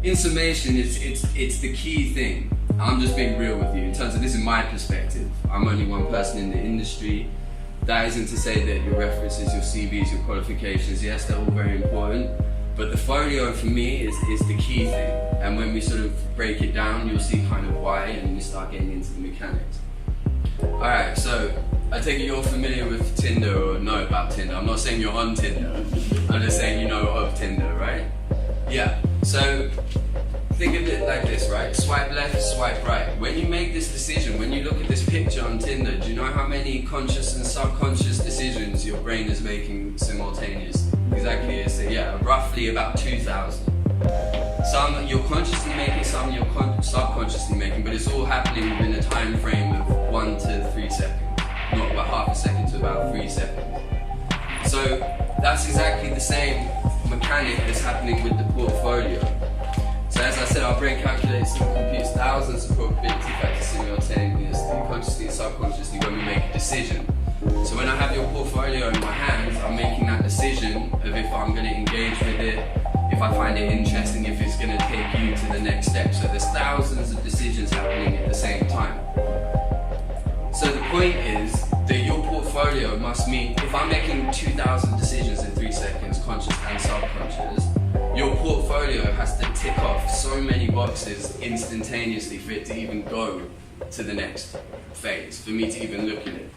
In summation, it's the key thing. I'm just being real with you in terms of this is my perspective. I'm only one person in the industry. That isn't to say that your references, your CVs, your qualifications, yes, they're all very important, but the folio for me is the key thing. And when we sort of break it down, you'll see kind of why, and we start getting into the mechanics. Alright, so I take it you're familiar with Tinder or know about Tinder. I'm not saying you're on Tinder, I'm just saying you know of Tinder, right? Yeah, so think of it like this, right? Swipe left, swipe right. When you make this decision, when you look at this picture on Tinder, do you know how many conscious and subconscious decisions your brain is making simultaneously? Exactly, it's roughly about 2,000. Some you're consciously making, some you're subconsciously making, but it's all happening within a time frame of 1 to 3 seconds. Not about half a second to about 3 seconds. So that's exactly the same mechanic that's happening with the portfolio. So as I said, our brain calculates and computes thousands of probability factors simultaneously, consciously and subconsciously, when we make a decision. So when I have your portfolio in my hands, I'm making that decision of if I'm going to engage with it, if I find it interesting, if it's going to take you to the next step. So there's thousands of decisions happening at the same time. So the point is that your portfolio must mean, if I'm making 2,000 decisions in 3 seconds, conscious and subconscious, your portfolio has to tick off so many boxes instantaneously for it to even go to the next phase, for me to even look at it.